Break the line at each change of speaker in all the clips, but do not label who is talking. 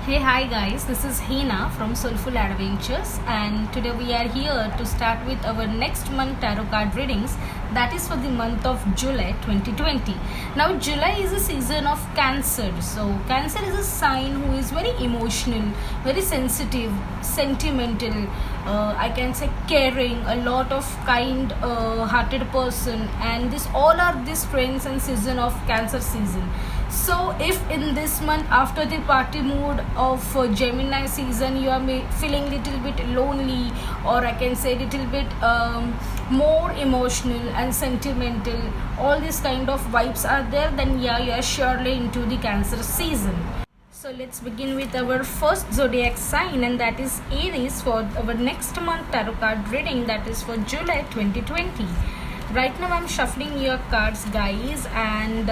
Hey, hi guys, this is Hina from Soulful Adventures, and today we are here to start with our next month tarot card readings, that is for the month of July 2020. Now, July is a season of Cancer, so Cancer is a sign who is very emotional, very sensitive, sentimental, I can say caring, a lot of kind hearted person, and this all are these trends and season of Cancer season. So if in this month after the party mood of Gemini season you are feeling little bit lonely, or I can say little bit more emotional and sentimental, all these kind of vibes are there, then yeah, you are surely into the Cancer season. So let's begin with our first zodiac sign, and that is Aries, for our next month tarot card reading, that is for July 2020. Right now I'm shuffling your cards, guys, and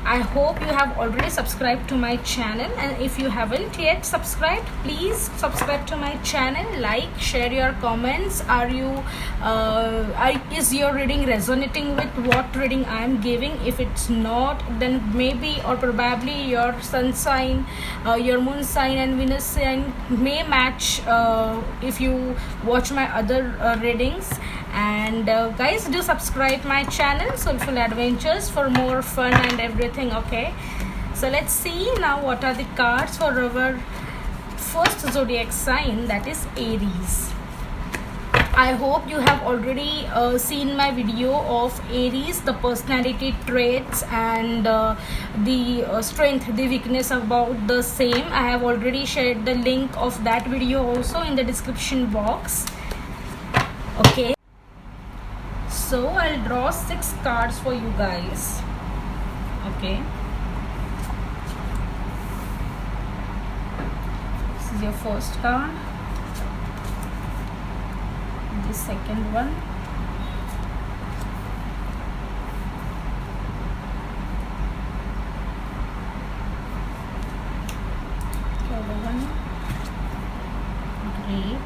I hope you have already subscribed to my channel, and if you haven't yet subscribed, please subscribe to my channel, like, share your comments. Is your reading resonating with what reading I am giving? If it's not, then maybe or probably your sun sign, your moon sign and Venus sign may match if you watch my other readings. And guys, do subscribe my channel Soulful Adventures for more fun and everything. Okay, so let's see now what are the cards for our first zodiac sign, that is Aries. I hope you have already seen my video of Aries, the personality traits and the strength, the weakness about the same. I have already shared the link of that video also in the description box. Okay, so I'll draw 6 cards for you guys. Okay, this is your first card, the second one, third one, great,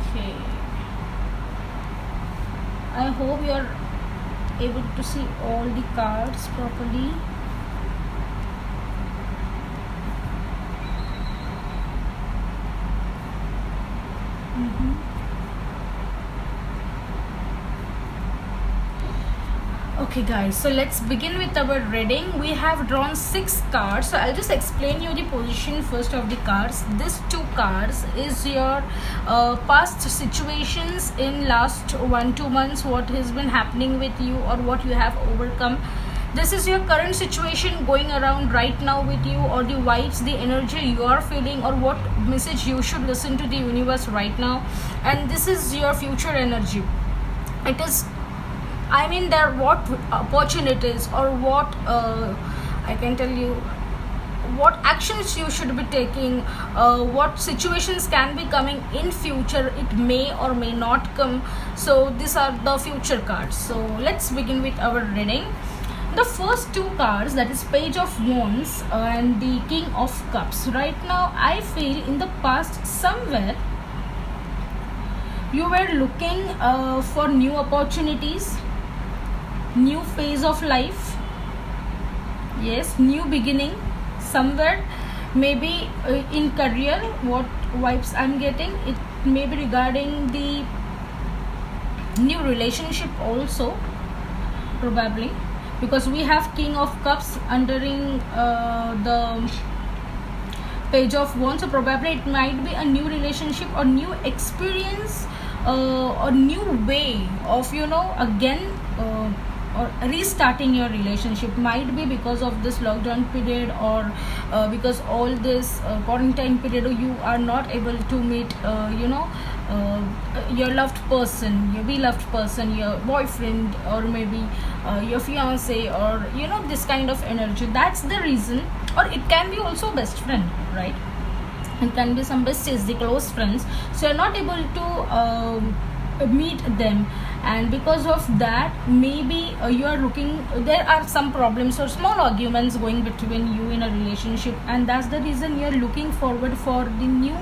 okay. I hope you are able to see all the cards properly. Okay guys, so let's begin with our reading. We have drawn 6 cards, so I'll just explain you the position first of the cards. These 2 cards is your past situations in last 1-2 months, what has been happening with you or what you have overcome. This is your current situation going around right now with you, or the vibes, the energy you are feeling, or what message you should listen to the universe right now. And this is your future energy. It is, I mean, there are what opportunities or what I can tell you, what actions you should be taking, what situations can be coming in future. It may or may not come. So these are the future cards. So let's begin with our reading. The first 2 cards, that is Page of Wands and the King of Cups. Right now I feel in the past somewhere you were looking for new opportunities, new phase of life, yes, new beginning somewhere, maybe in career. What vibes I'm getting, it may be regarding the new relationship also, probably, because we have King of Cups undering the Page of Wands. So probably it might be a new relationship or new experience, or new way of, again or restarting your relationship. Might be because of this lockdown period, or because all this quarantine period you are not able to meet your loved person, your beloved person, your boyfriend, or maybe your fiance, or this kind of energy. That's the reason. Or it can be also best friend, right? It can be some besties, the close friends, so you're not able to meet them, and because of that maybe you are looking, there are some problems or small arguments going between you in a relationship, and that's the reason you're looking forward for the new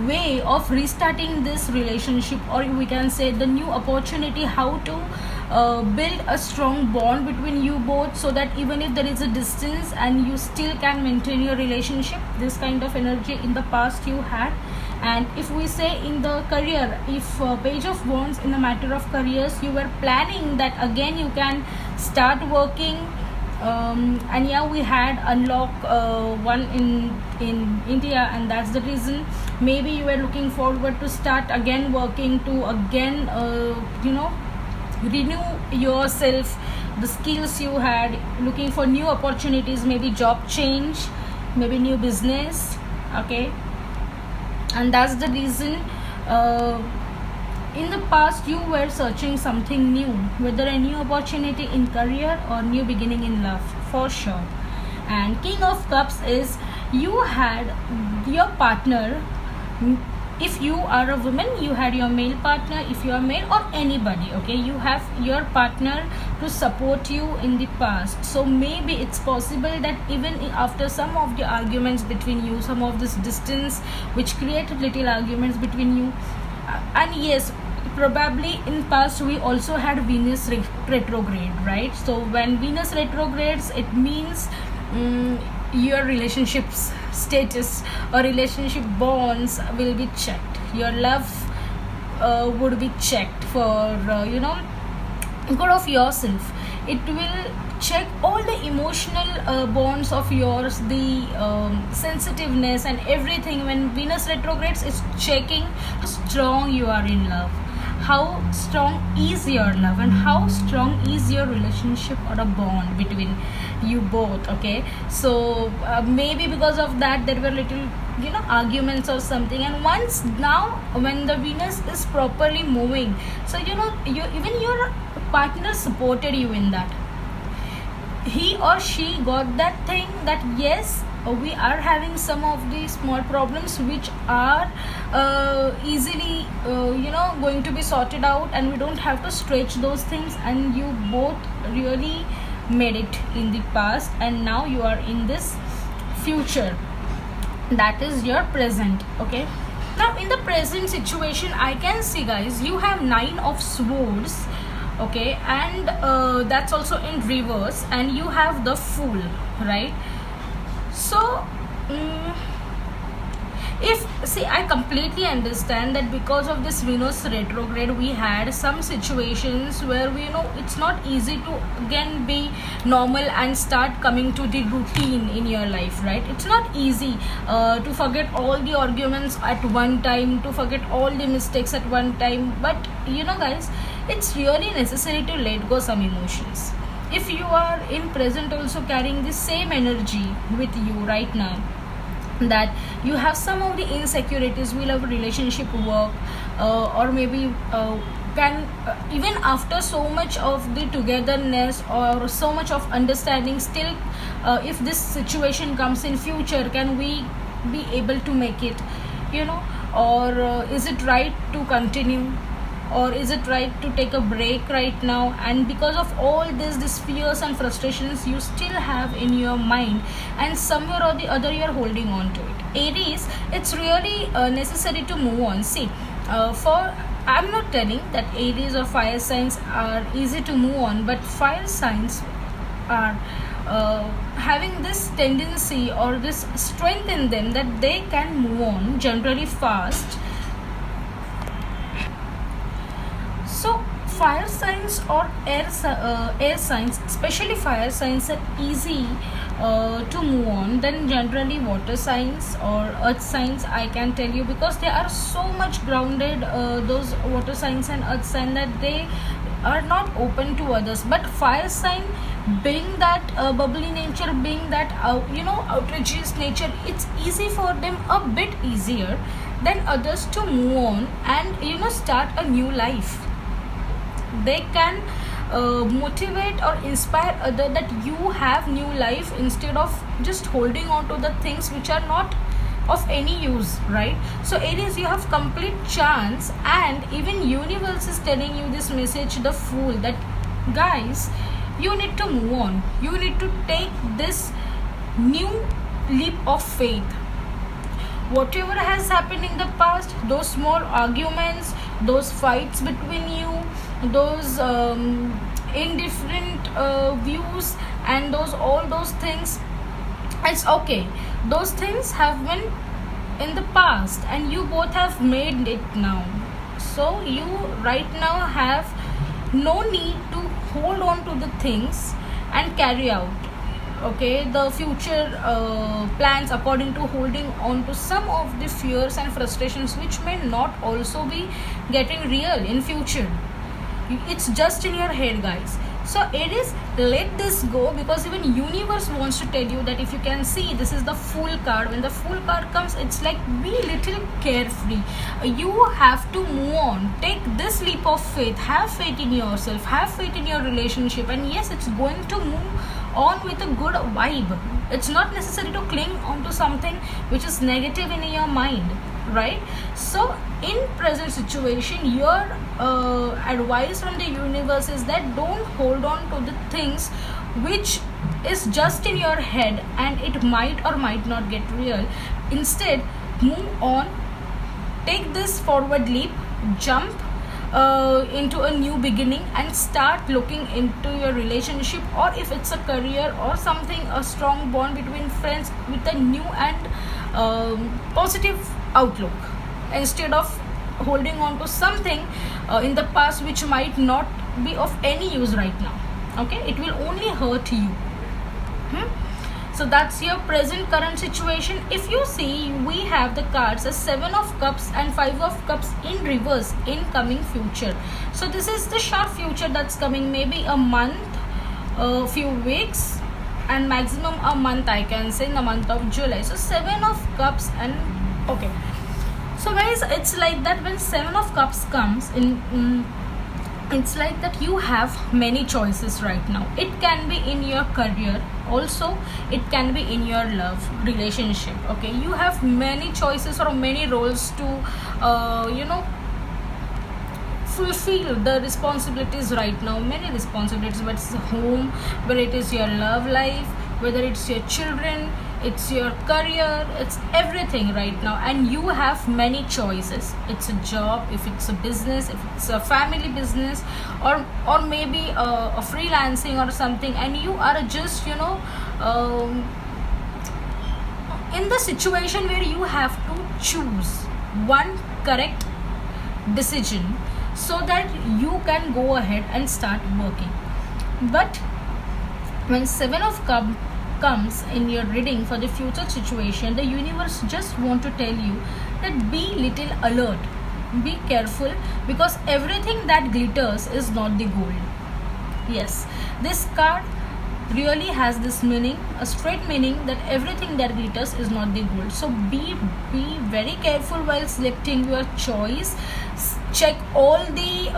way of restarting this relationship, or we can say the new opportunity, how to build a strong bond between you both, so that even if there is a distance and you still can maintain your relationship. This kind of energy in the past you had. And if we say in the career, if Page of Wands in the matter of careers, you were planning that again you can start working, and yeah, we had unlock one in India, and that's the reason maybe you were looking forward to start again working, to again renew yourself, the skills you had, looking for new opportunities, maybe job change, maybe new business. Okay, and that's the reason in the past you were searching something new, whether a new opportunity in career or new beginning in love, for sure. And King of Cups is you had your partner. If you are a woman, you had your male partner. If you are male, or anybody, okay, you have your partner to support you in the past. So maybe it's possible that even after some of the arguments between you, some of this distance which created little arguments between you, and yes, probably in past we also had Venus retrograde, right? So when Venus retrogrades, it means your relationships status or relationship bonds will be checked, your love would be checked for good of yourself. It will check all the emotional bonds of yours, the sensitiveness and everything. When Venus retrogrades, it's checking how strong you are in love, how strong is your love, and how strong is your relationship or a bond between you both. Okay, so maybe because of that there were little arguments or something. And once now when the Venus is properly moving, so even your partner supported you in that. He or she got that thing that yes, we are having some of the small problems which are easily going to be sorted out, and we don't have to stretch those things. And you both really made it in the past, and now you are in this future, that is your present. Okay, now in the present situation, I can see, guys, you have 9 of Swords. Okay, and that's also in reverse, and you have the Fool, right? So I completely understand that because of this Venus retrograde, we had some situations where it's not easy to again be normal and start coming to the routine in your life, right? It's not easy to forget all the arguments at one time, to forget all the mistakes at one time. But guys, it's really necessary to let go some emotions. If you are in present also carrying the same energy with you right now, that you have some of the insecurities, will have relationship work, or maybe can even after so much of the togetherness or so much of understanding, still if this situation comes in future, can we be able to make it, or is it right to continue, or is it right to take a break right now? And because of all these fears and frustrations you still have in your mind, and somewhere or the other you are holding on to it. Aries, it's really necessary to move on. See, I'm not telling that Aries or fire signs are easy to move on, but fire signs are having this tendency or this strength in them that they can move on generally fast. So fire signs or air signs, especially fire signs, are easy to move on than generally water signs or earth signs, I can tell you, because they are so much grounded, those water signs and earth signs, that they are not open to others. But fire sign, being that bubbly nature, being that outrageous nature, it's easy for them, a bit easier than others, to move on and start a new life. They can motivate or inspire other that you have new life, instead of just holding on to the things which are not of any use, right? So Aries, you have complete chance, and even universe is telling you this message, the Fool, that guys, you need to move on, you need to take this new leap of faith. Whatever has happened in the past, those small arguments, those fights between you, those indifferent views and all those things, it's okay. Those things have been in the past and you both have made it now. So you right now have no need to hold on to the things and carry out, okay, the future plans according to holding on to some of the fears and frustrations which may not also be getting real in future. It's just in your head, guys. So it is, let this go, because even universe wants to tell you that if you can see, this is the Fool card. When the Fool card comes, it's like be little carefree. You have to move on, take this leap of faith, have faith in yourself, have faith in your relationship, and yes, it's going to move on with a good vibe. It's not necessary to cling on to something which is negative in your mind, right? So in present situation, your advice from the universe is that don't hold on to the things which is just in your head and it might or might not get real. Instead, move on, take this forward leap, jump into a new beginning and start looking into your relationship, or if it's a career or something, a strong bond between friends with a new and positive outlook, instead of holding on to something in the past which might not be of any use right now. Okay, it will only hurt you. So that's your present current situation. If you see, we have the cards as 7 of cups and 5 of cups in reverse in coming future. So this is the short future that's coming, maybe a month, a few weeks, and maximum a month, I can say, in the month of July. So 7 of cups and okay. So guys, it's like that when 7 of cups comes in, it's like that you have many choices right now. It can be in your career, also it can be in your love relationship. Okay, you have many choices or many roles to fulfill the responsibilities right now. Many responsibilities, but it's home, whether it is your love life, whether it's your children, it's your career, it's everything right now, and you have many choices. It's a job, if it's a business, if it's a family business, or maybe a freelancing or something, and you are just in the situation where you have to choose one correct decision so that you can go ahead and start working. But when 7 of cups comes in your reading for the future situation, the universe just want to tell you that be little alert, be careful, because everything that glitters is not the gold. Yes, this card really has this meaning, a straight meaning, that everything that glitters is not the gold. So be very careful while selecting your choice. Check all the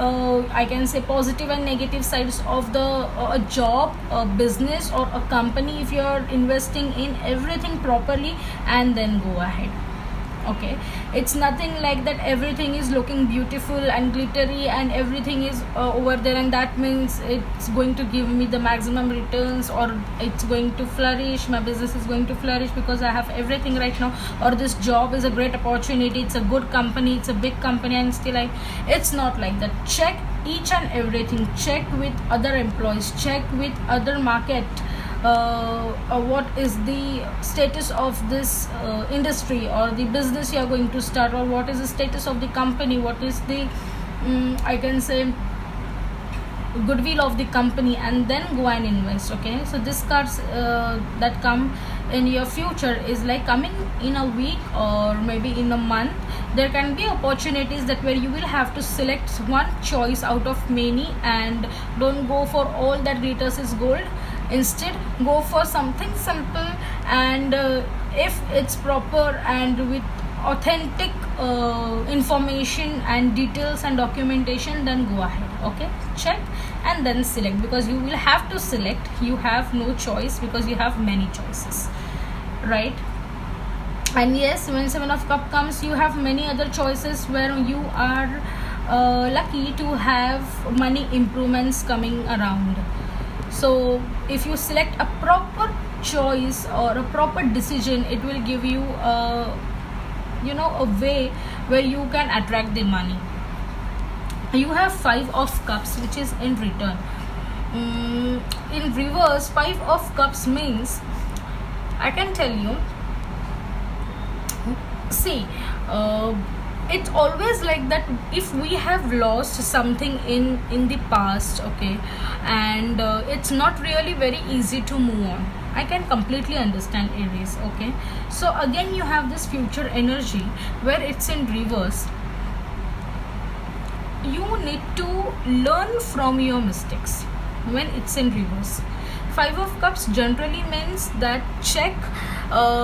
I can say positive and negative sides of the a job, a business, or a company. If you are investing in everything properly, and then go ahead. Okay, it's nothing like that everything is looking beautiful and glittery and everything is over there, and that means it's going to give me the maximum returns, or it's going to flourish, my business is going to flourish because I have everything right now, or this job is a great opportunity, it's a good company, it's a big company, and still it's not like that. Check each and everything, check with other employees, check with other market, what is the status of this industry or the business you are going to start, or what is the status of the company, what is the I can say goodwill of the company, and then go and invest. Okay, so these cards that come in your future is like coming in a week or maybe in a month. There can be opportunities that where you will have to select one choice out of many, and don't go for all that glitters is gold. Instead, go for something simple, and if it's proper and with authentic information and details and documentation, then go ahead. Okay, check and then select, because you will have to select. You have no choice because you have many choices, right? And yes, when 7 of cup comes, you have many other choices where you are lucky to have money improvements coming around. So if you select a proper choice or a proper decision, it will give you a way where you can attract the money. You have 5 of cups, which is in return. In reverse, Five of Cups means, I can tell you, see, it's always like that. If we have lost something in the past, okay, and it's not really very easy to move on, I can completely understand Aries. Okay, so again you have this future energy where it's in reverse. You need to learn from your mistakes when it's in reverse. Five of Cups generally means that check,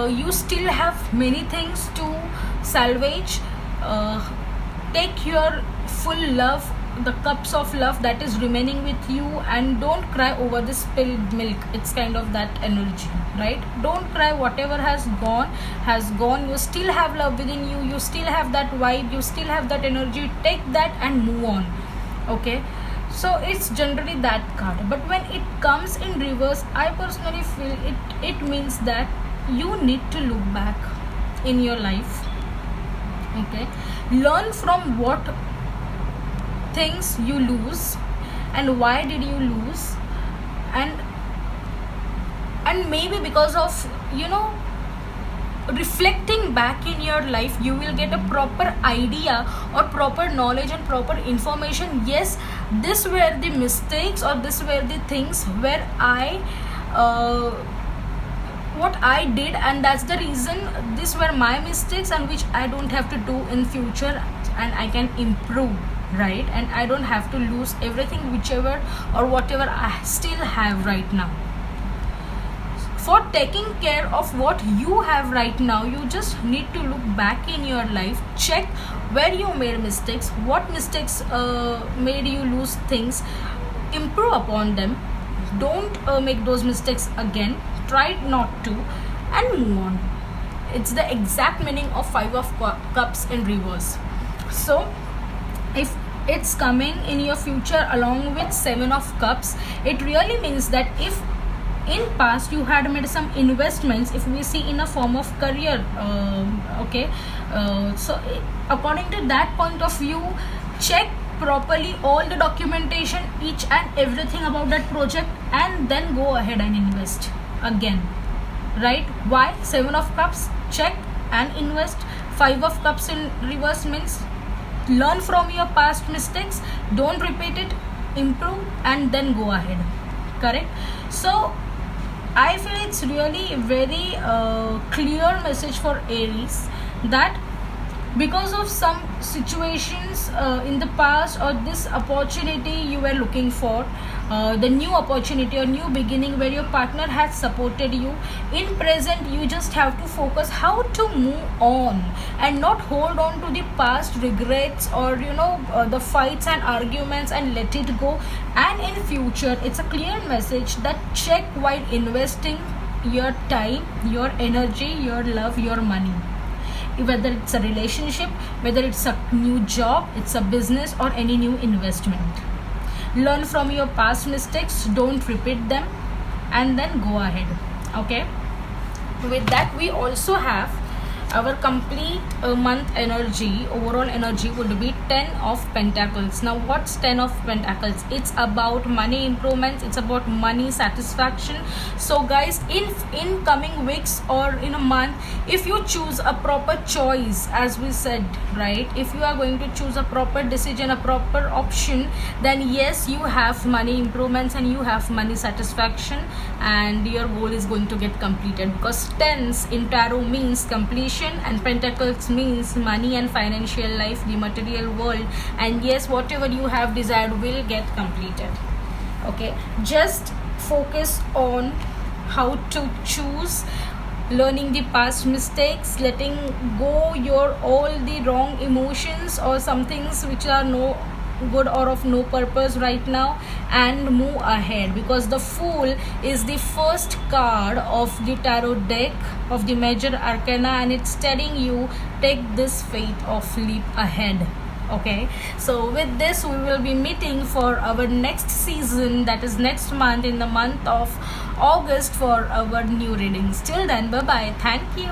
you still have many things to salvage. Take your full love, the cups of love that is remaining with you, and don't cry over the spilled milk. It's kind of that energy, right? Don't cry. Whatever has gone has gone. You still have love within you, you still have that vibe, you still have that energy. Take that and move on. Okay, so it's generally that card. But when it comes in reverse, I personally feel it means that you need to look back in your life. Okay, learn from what things you lose and why did you lose, and maybe because of, reflecting back in your life, you will get a proper idea or proper knowledge and proper information. Yes, this were the mistakes, or this were the things where what I did, and that's the reason these were my mistakes, and which I don't have to do in future, and I can improve, right? And I don't have to lose everything, whichever or whatever I still have right now. For taking care of what you have right now, you just need to look back in your life, check where you made mistakes, what mistakes made you lose things, improve upon them. Don't make those mistakes again, try not to, and move on. It's the exact meaning of Five of Cups in reverse. So if it's coming in your future along with Seven of Cups, it really means that if in past you had made some investments, if we see in a form of career, okay, so according to that point of view, check properly all the documentation, each and everything about that project, and then go ahead and invest again, right? Why? Seven of Cups, check and invest. Five of Cups in reverse means learn from your past mistakes, don't repeat it, improve, and then go ahead. Correct? So I feel it's really very clear message for Aries, that because of some situations in the past, or this opportunity you were looking for, the new opportunity or new beginning where your partner has supported you, in present you just have to focus how to move on and not hold on to the past regrets, or the fights and arguments, and let it go. And in future, it's a clear message that check while investing your time, your energy, your love, your money, whether it's a relationship, whether it's a new job, it's a business, or any new investment. Learn from your past mistakes, don't repeat them, and then go ahead. Okay, with that we also have our complete month energy. Overall energy would be 10 of Pentacles. Now what's 10 of Pentacles? It's about money improvements, it's about money satisfaction. So guys, in coming weeks or in a month, if you choose a proper choice, as we said, right, if you are going to choose a proper decision, a proper option, then yes, you have money improvements and you have money satisfaction, and your goal is going to get completed, because tens in tarot means completion, and Pentacles means money and financial life, the material world, and yes, whatever you have desired will get completed. Okay, just focus on how to choose, learning the past mistakes, letting go your all the wrong emotions or some things which are no good or of no purpose right now, and move ahead, because the Fool is the first card of the tarot deck of the major arcana, and it's telling you take this faith of leap ahead. Okay, so with this we will be meeting for our next season, that is next month, in the month of August, for our new readings. Till then, bye bye, thank you.